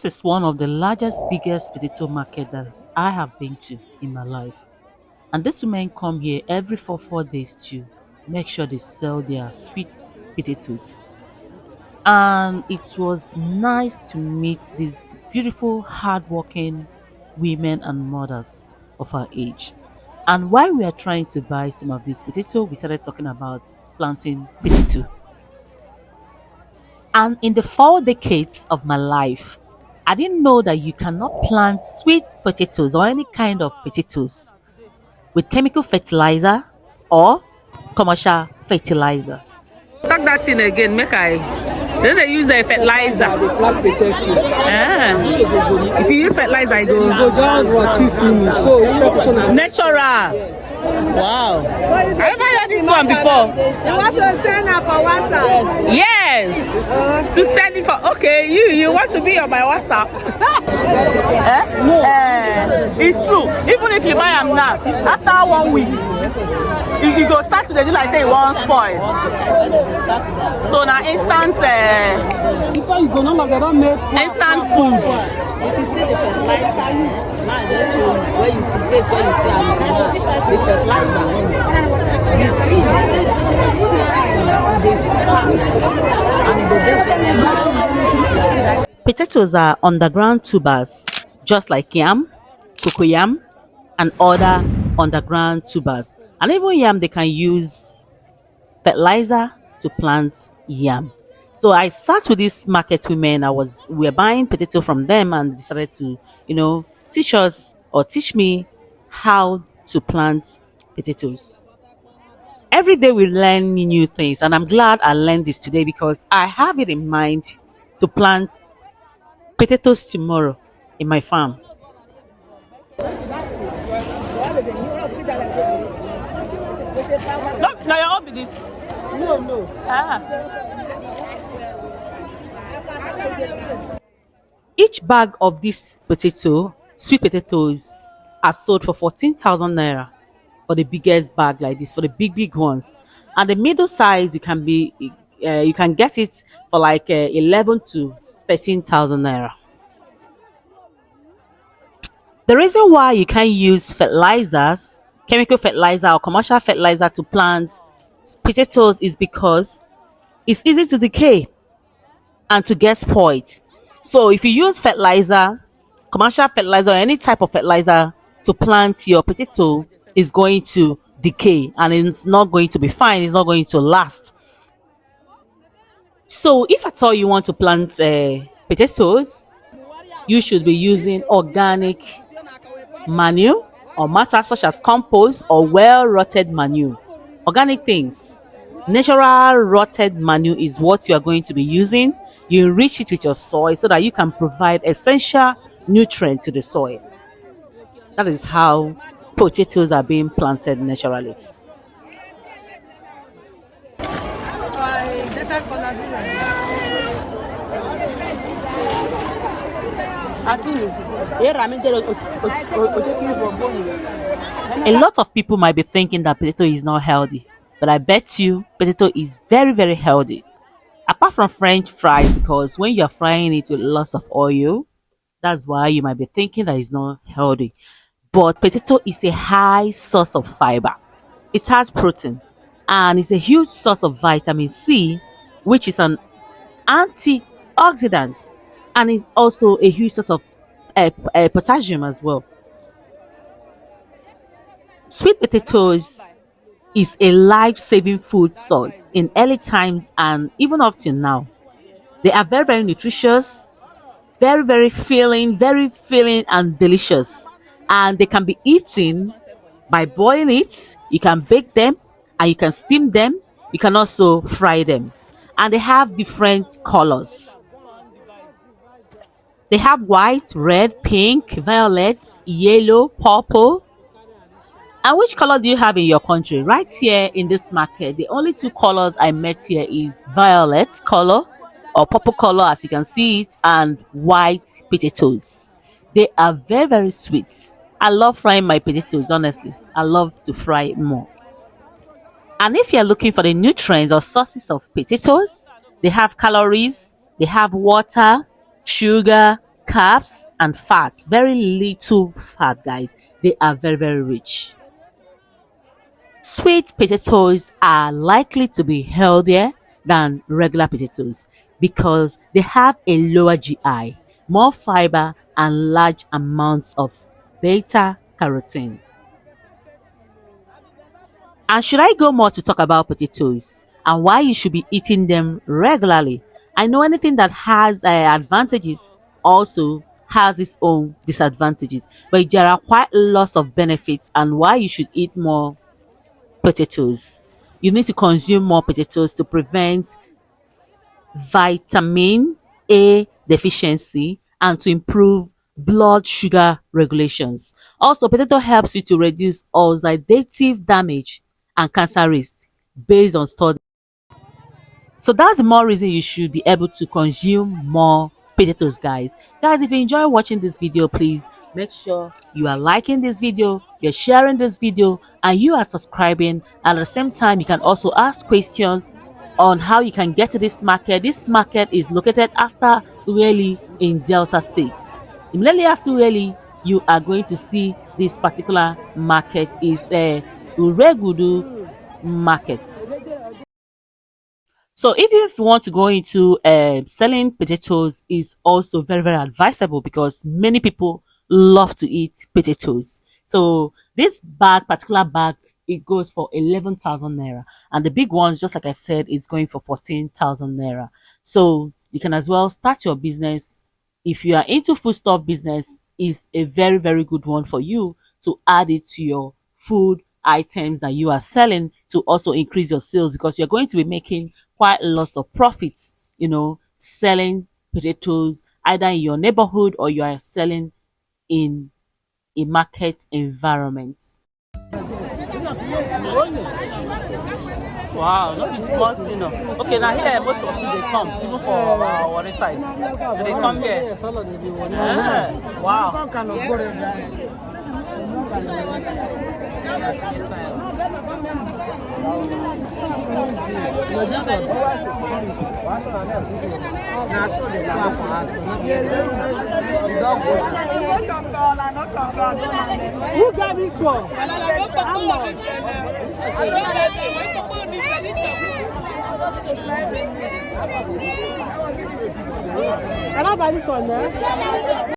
This is one of the largest, biggest potato market that I have been to in my life. And these women come here every four days to make sure they sell their sweet potatoes. And it was nice to meet these beautiful, hardworking women and mothers of our age. And while we are trying to buy some of this potato, we started talking about planting potato. And in the 4 decades of my life, I didn't know that you cannot plant sweet potatoes or any kind of potatoes with chemical fertilizer or commercial fertilizers. Talk that thing again, make I. Then they use a fertilizer. They plant potato. Ah. If you use fertilizer, I go. Go down roti finish. So you have to show Natural. Wow. I never heard this one before. You want to send her for WhatsApp? Yes. To send it for okay, you want to be on my WhatsApp. It's true. Even if you buy them now, after 1 week, you go start to do like say it won't spoil. So now instant before you go, no, they don't make instant food. If you see the fertilizer, now just where you see place where you see the fertilizer, the skin, they spark and they Potatoes are underground tubers, just like yam, cocoyam, and other underground tubers. And even yam, they can use fertilizer to plant yam. So I sat with these market women. We were buying potato from them and decided to, teach us or teach me how to plant potatoes. Every day we learn new things, and I'm glad I learned this today because I have it in mind to plant potatoes tomorrow in my farm. No, now you're up with this. no. Each bag of this potato, sweet potatoes, are sold for 14,000 naira for the biggest bag like this, for the big ones. And the middle size, you can get it for like 11 to 13,000 naira. The reason why you can't use fertilizers, chemical fertilizer or commercial fertilizer to plant potatoes is because it's easy to decay and to get spoiled. So if you use fertilizer, commercial fertilizer or any type of fertilizer to plant your potato, is going to decay and it's not going to be fine, it's not going to last. So if at all you want to plant potatoes, you should be using organic manure or matter such as compost or well rotted manure. Organic things, natural rotted manure is what you are going to be using. You enrich it with your soil so that you can provide essential nutrients to the soil. That is how potatoes are being planted naturally. A lot of people might be thinking that potato is not healthy, but I bet you potato is very, very healthy. Apart from French fries, because when you're frying it with lots of oil, that's why you might be thinking that it's not healthy. But potato is a high source of fiber. It has protein and it's a huge source of vitamin C, which is an antioxidant, and is also a huge source of potassium as well. Sweet potatoes is a life-saving food source in early times and even up till now. They are very, very nutritious, very filling and delicious. And they can be eaten by boiling it. You can bake them and you can steam them. You can also fry them. And they have different colors. They have white, red, pink, violet, yellow, purple. And which color do you have in your country? Right here in this market, the only two colors I met here is violet color or purple color, as you can see it, and white potatoes. They are very, very sweet. I love frying my potatoes, honestly. I love to fry it more. And if you're looking for the nutrients or sources of potatoes, they have calories, they have water, sugar, carbs and fat, very little fat, guys. They are very, very rich. Sweet potatoes are likely to be healthier than regular potatoes because they have a lower GI, more fiber, and large amounts of beta carotene. And should I go more to talk about potatoes and why you should be eating them regularly? I know anything that has advantages also has its own disadvantages, but there are quite lots of benefits and why you should eat more potatoes. You need to consume more potatoes to prevent vitamin A deficiency and to improve blood sugar regulations. Also, potato helps you to reduce oxidative damage and cancer risk based on studies. So that's the more reason you should be able to consume more potatoes, guys. Guys, if you enjoy watching this video, please make sure you are liking this video, you're sharing this video, and you are subscribing. And at the same time, you can also ask questions on how you can get to this market. This market is located after Ueli in Delta State. Immediately after Ueli, you are going to see this particular market is a Uregudu market. So if you want to go into selling potatoes is also very, very advisable because many people love to eat potatoes. So this particular bag, it goes for 11,000 naira, and the big ones, just like I said, is going for 14,000 naira. So you can as well start your business. If you are into foodstuff business, is a very, very good one for you to add it to your food items that you are selling to also increase your sales, because you're going to be making quite lots of profits, selling potatoes either in your neighborhood or you are selling in a market environment. Wow, not be small thing. No. Okay, now here most of you they come, even for our side. So they come here. Wow. Who got this one? Can I buy this one there?